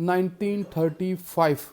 1935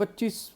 25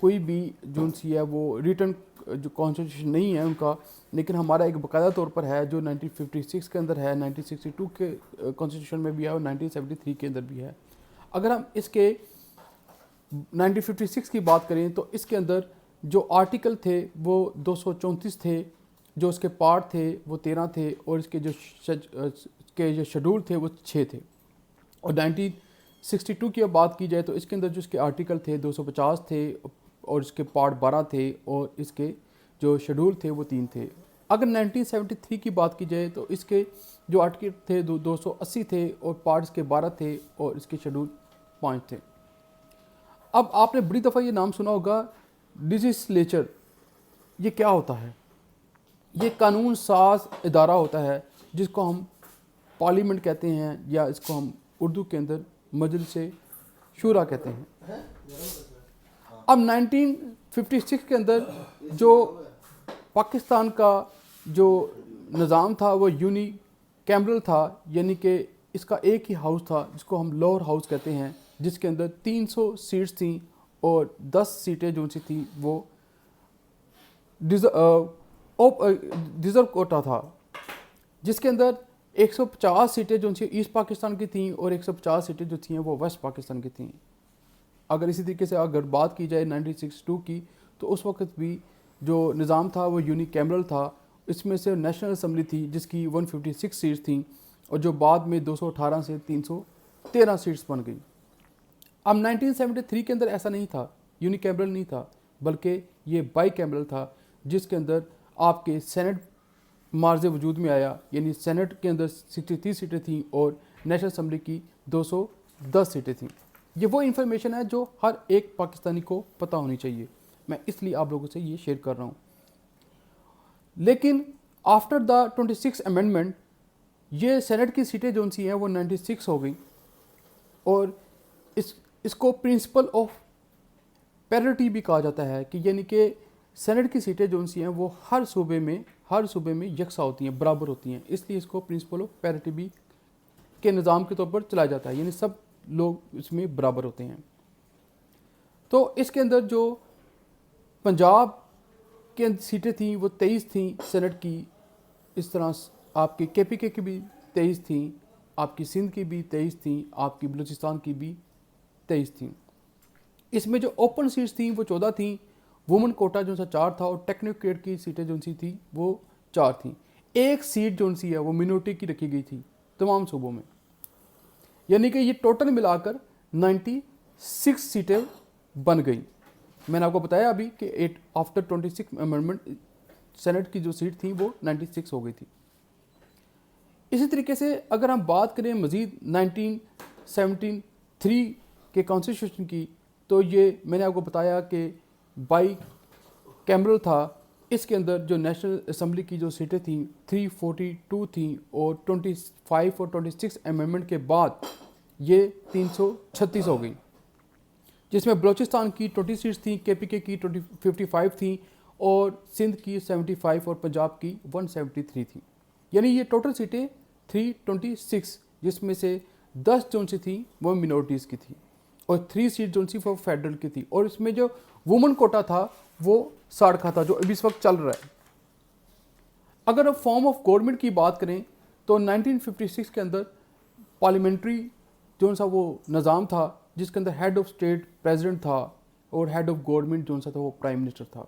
کوئی بھی جو ان سی ہے وہ ریٹن جو کانسٹیٹیوشن نہیں ہے ان کا، لیکن ہمارا ایک باقاعدہ طور پر ہے جو 1956 کے اندر ہے، 1962 کے کانسٹیٹیوشن میں بھی ہے اور 1973 کے اندر بھی ہے۔ اگر ہم اس کے 1956 کی بات کریں تو اس کے اندر جو آرٹیکل تھے وہ 234 تھے، جو اس کے پارٹ تھے وہ 13 تھے، اور اس کے جو شیڈول تھے وہ 6 تھے۔ اور 1962 کی اب بات کی جائے تو اس کے اندر جو اس کے آرٹیکل تھے 250 تھے، اور اس کے پارٹ 12 تھے، اور اس کے جو شیڈول تھے وہ 3 تھے۔ اگر 1973 کی بات کی جائے تو اس کے جو آرٹیکل تھے 280 تھے، اور پارٹس کے 12 تھے، اور اس کے شیڈول 5 تھے۔ اب آپ نے بڑی دفعہ یہ نام سنا ہوگا لیجسلیچر، یہ کیا ہوتا ہے؟ یہ قانون ساز ادارہ ہوتا ہے جس کو ہم پارلیمنٹ کہتے ہیں، یا اس کو ہم اردو کے اندر مجلس شورا کہتے ہیں۔ اب 1956 کے اندر جو پاکستان کا جو نظام تھا وہ یونی کیمرل تھا، یعنی کہ اس کا ایک ہی ہاؤس تھا جس کو ہم لوور ہاؤس کہتے ہیں، جس کے اندر 300 سیٹس تھیں، اور 10 سیٹیں جو سی تھیں وہ ریزرو کوٹا تھا، جس کے اندر 150 سیٹیں جو سی ایسٹ پاکستان کی تھیں، اور 150 سیٹیں جو تھیں وہ ویسٹ پاکستان کی تھیں۔ اگر اسی طریقے سے اگر بات کی جائے 1962 کی، تو اس وقت بھی جو نظام تھا وہ یونی کیمرل تھا، اس میں سے نیشنل اسمبلی تھی جس کی 156 سیٹس تھیں، اور جو بعد میں 218 سے 313 سیٹس بن گئی۔ اب 1973 کے اندر ایسا نہیں تھا، یونی کیمرل نہیں تھا، بلکہ یہ بائی کیمرل تھا، جس کے اندر آپ کے سینٹ مارز وجود میں آیا، یعنی سینٹ کے اندر 63 سیٹیں تھیں، اور نیشنل اسمبلی کی 210 سیٹیں تھیں۔ یہ وہ انفارمیشن ہے جو ہر ایک پاکستانی کو پتہ ہونی چاہیے، میں اس لیے آپ لوگوں سے یہ شیئر کر رہا ہوں۔ لیکن آفٹر دا 26 امینڈمنٹ یہ سینٹ کی سیٹیں جو سی ہیں وہ 96 ہو گئیں، اور اس کو پرنسپل آف پیرٹی بھی کہا جاتا ہے، کہ یعنی کہ سینٹ کی سیٹیں جو سی ہیں وہ ہر صوبے میں یکساں ہوتی ہیں، برابر ہوتی ہیں، اس لیے اس کو پرنسپل آف پیرٹی بھی کے نظام کے طور پر چلایا جاتا ہے، یعنی سب لوگ اس میں برابر ہوتے ہیں۔ تو اس کے اندر جو پنجاب کے سیٹیں تھیں وہ 23 تھیں سینٹ کی، اس طرح آپ کی کے پی کے کی بھی 23 تھیں، آپ کی سندھ کی بھی 23 تھیں، آپ کی بلوچستان کی بھی 23 تھیں۔ اس میں جو اوپن سیٹس تھیں وہ 14 تھیں، وومن کوٹا جو سا 4 تھا، اور ٹیکنوکریٹ کی سیٹیں جو سی تھیں وہ 4 تھیں۔ ایک سیٹ جو سی ہے وہ منورٹی کی رکھی گئی تھی تمام صوبوں میں، یعنی کہ یہ ٹوٹل ملا کر 96 سیٹیں بن گئیں۔ میں نے آپ کو بتایا ابھی کہ آفٹر 26 امینڈمنٹ سینٹ کی جو سیٹ تھیں وہ 96 ہو گئی تھی۔ اسی طریقے سے اگر ہم بات کریں مزید 1973 کے کانسٹیٹیوشن کی، تو یہ میں نے آپ کو بتایا کہ بائی کیمرل تھا، اس کے اندر جو نیشنل اسمبلی کی جو سیٹیں تھیں 342 تھیں، اور 25 اور 26 امینڈمنٹ کے بعد یہ 336 ہو گئی، جس میں بلوچستان کی 20 سیٹس تھیں، کے پی کے کی 55 تھیں، اور سندھ کی 75 اور پنجاب کی 173 تھیں، یعنی یہ ٹوٹل سیٹیں 326، جس میں سے 10 جو سی تھیں وہ منورٹیز کی تھی، اور 3 سیٹ جو سی وہ فیڈرل کی تھی، اور اس میں جو وومن کوٹا تھا وہ 60 کا تھا جو ابھی اس وقت چل رہا ہے۔ اگر ہم فارم آف گورنمنٹ کی بات کریں تو 1956 کے اندر پارلیمنٹری جو سا وہ نظام تھا، جس کے اندر ہیڈ آف اسٹیٹ پریزیڈنٹ تھا، اور ہیڈ آف گورنمنٹ جو سا تھا وہ پرائم منسٹر تھا۔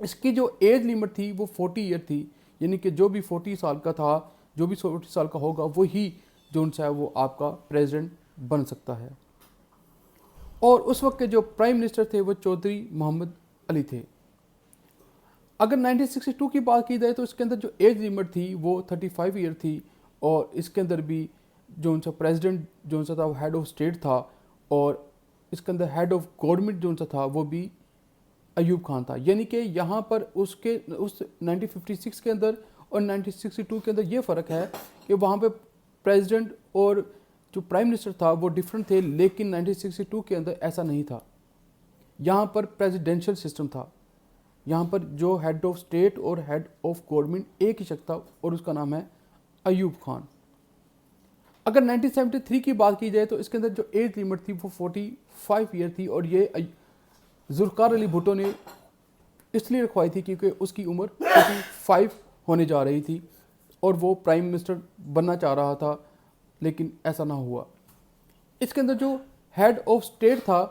اس کی جو ایج لیمٹ تھی وہ 40 ایئر تھی، یعنی کہ جو بھی 40 سال کا تھا، جو بھی 40 سال کا ہوگا وہی جو سا ہے وہ آپ کا پریزیڈنٹ بن سکتا ہے۔ اور اس وقت کے جو پرائم منسٹر تھے وہ چودھری محمد علی تھے۔ اگر 1962 کی بات کی جائے تو اس کے اندر جو ایج لیمٹ تھی وہ 35 ایئر تھی، اور اس کے اندر بھی جو سا پریزیڈنٹ جو سا تھا وہ ہیڈ آف اسٹیٹ تھا، اور اس کے اندر ہیڈ آف گورنمنٹ جو سا تھا وہ بھی ایوب خان تھا، یعنی کہ یہاں پر اس 1956 کے اندر اور 1962 کے اندر یہ فرق ہے کہ وہاں پہ پریزیڈنٹ اور جو پرائم منسٹر تھا وہ ڈیفرنٹ تھے، لیکن 1962 کے اندر ایسا نہیں تھا، یہاں پر پریزیڈینشل سسٹم تھا، یہاں پر جو ہیڈ آف اسٹیٹ اور ہیڈ آف گورنمنٹ ایک ہی شخص تھا، اور اس کا نام ہے ایوب خان۔ اگر 1973 کی بات کی جائے تو اس کے اندر جو ایج لیمٹ تھی وہ 45 ایئر تھی، اور یہ ذوالفقار علی بھٹو نے اس لیے رکھوائی تھی کیونکہ اس کی عمر 55 ہونے جا رہی تھی اور وہ پرائم منسٹر بننا چاہ رہا تھا، لیکن ایسا نہ ہوا۔ اس کے اندر جو ہیڈ آف اسٹیٹ تھا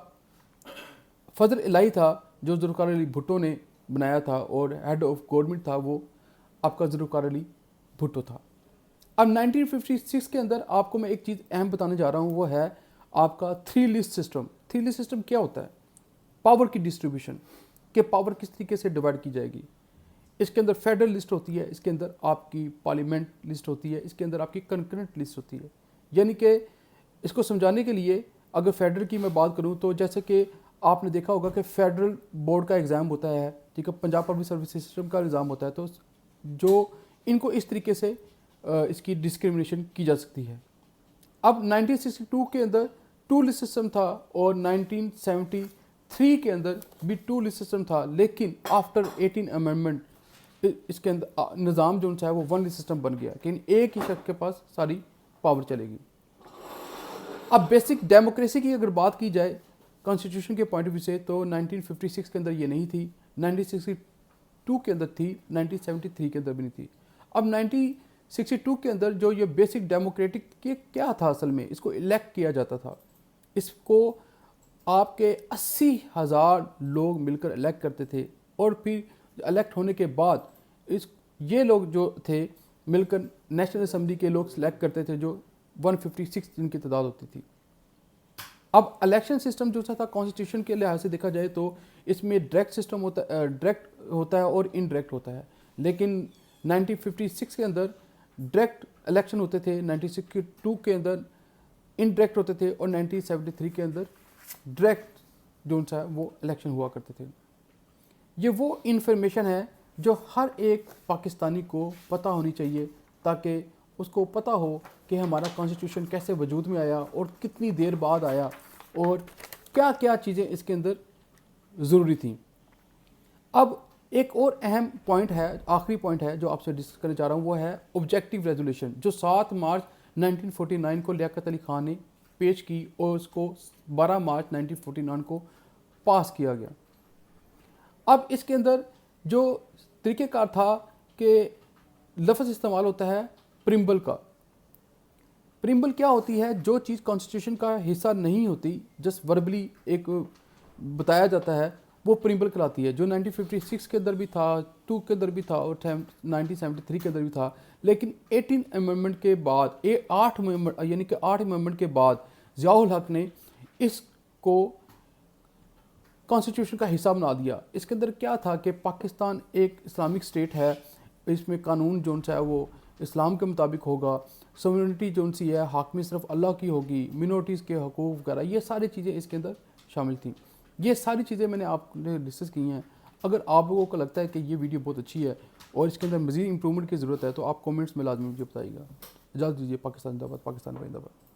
فضل الہی تھا، جو ذوالفقار علی بھٹو نے بنایا تھا، اور ہیڈ آف گورنمنٹ تھا وہ آپ کا ذوالفقار علی بھٹو تھا۔ اب 1956 کے اندر آپ کو میں ایک چیز اہم بتانے جا رہا ہوں، وہ ہے آپ کا 3 لسٹ سسٹم۔ 3 لسٹ سسٹم کیا ہوتا ہے؟ پاور کی ڈسٹریبیوشن، کہ پاور کس طریقے سے ڈیوائڈ کی جائے گی۔ اس کے اندر فیڈرل لسٹ ہوتی ہے، اس کے اندر آپ کی پارلیمنٹ لسٹ ہوتی ہے، اس کے اندر آپ کی کنکرنٹ لسٹ ہوتی ہے۔ یعنی کہ اس کو سمجھانے کے لیے اگر فیڈرل کی میں بات کروں تو جیسے کہ آپ نے دیکھا ہوگا کہ فیڈرل بورڈ کا ایگزام ہوتا ہے، ٹھیک ہے، پنجاب پبلک سروس سسٹم کا ایگزام ہوتا ہے، تو جو ان کو اس طریقے سے اس کی ڈسکریمنیشن کی جا سکتی ہے۔ اب 1962 کے اندر 2 لسٹ سسٹم تھا، اور 1973 کے اندر بھی 2 لسٹ سسٹم تھا، لیکن آفٹر 18 امینڈمنٹ اس کے اندر نظام جو ہے وہ 1 لسٹ سسٹم بن گیا کہ ایک ہی شخص کے پاس ساری پاور چلے گی۔ اب بیسک ڈیموکریسی کی اگر بات کی جائے کانسٹیٹیوشن کے پوائنٹ آف ویو سے، تو 1956 کے اندر یہ نہیں تھی، 1962 کے اندر تھی، 1973 کے اندر بھی نہیں تھی۔ اب 1962 کے اندر جو یہ بیسک ڈیموکریٹک کیا تھا اصل میں، اس کو الیکٹ کیا جاتا تھا، اس کو آپ کے 80,000 لوگ مل کر الیکٹ کرتے تھے، اور پھر الیکٹ ہونے کے بعد یہ لوگ جو تھے مل کر نیشنل اسمبلی کے لوگ سلیکٹ کرتے تھے، جو 156 جن کی تعداد ہوتی تھی۔ اب الیکشن سسٹم جو تھا کانسٹیٹیوشن کے لحاظ سے دیکھا جائے تو اس میں ڈائریکٹ سسٹم ڈائریکٹ ہوتا ہے اور انڈائریکٹ ہوتا ہے، لیکن 1956 کے اندر ڈائریکٹ الیکشن ہوتے تھے، 1962 کے اندر انڈائریکٹ ہوتے تھے، اور 1973 کے اندر ڈائریکٹ جو ہے وہ الیکشن ہوا کرتے تھے۔ یہ وہ انفارمیشن ہے جو ہر ایک پاکستانی کو پتہ ہونی چاہیے، تاکہ اس کو پتہ ہو کہ ہمارا کانسٹیٹیوشن کیسے وجود میں آیا اور کتنی دیر بعد آیا، اور کیا کیا چیزیں اس کے اندر ضروری تھیں۔ اب ایک اور اہم پوائنٹ ہے، آخری پوائنٹ ہے جو آپ سے ڈسکس کرنا چاہ رہا ہوں، وہ ہے آبجیکٹیو ریزولوشن، جو 7 مارچ 1949 کو لیاقت علی خان نے پیش کی، اور اس کو 12 مارچ 1949 کو پاس کیا گیا۔ اب اس کے اندر جو طریقہ کار تھا کہ لفظ استعمال ہوتا ہے پریمبل کا۔ پریمبل کیا ہوتی ہے؟ جو چیز کانسٹیٹیوشن کا حصہ نہیں ہوتی، جسٹ وربلی ایک بتایا جاتا ہے، وہ پریمبل کہلاتی ہے، جو 1956 کے اندر بھی تھا، 2 کے اندر بھی تھا، اور 1973 کے اندر بھی تھا، لیکن 18 امینڈمنٹ کے بعد 8 امینڈمنٹ کے بعد ضیاء الحق نے اس کو کانسٹیٹیوشن کا حصہ بنا دیا۔ اس کے اندر کیا تھا کہ پاکستان ایک اسلامک اسٹیٹ ہے، اس میں قانون جو ہے وہ اسلام کے مطابق ہوگا، سوورنٹی جو ہے حاکمی صرف اللہ کی ہوگی، منورٹیز کے حقوق وغیرہ، یہ ساری چیزیں اس کے اندر شامل تھیں۔ یہ ساری چیزیں میں نے آپ نے ڈسکس کی ہیں۔ اگر آپ لوگوں کو لگتا ہے کہ یہ ویڈیو بہت اچھی ہے اور اس کے اندر مزید امپرومنٹ کی ضرورت ہے، تو آپ کومنٹس میں لازمی مجھے بتائیے گا۔ اجازت دیجیے، پاکستان زندہ باد، پاکستان زندہ باد۔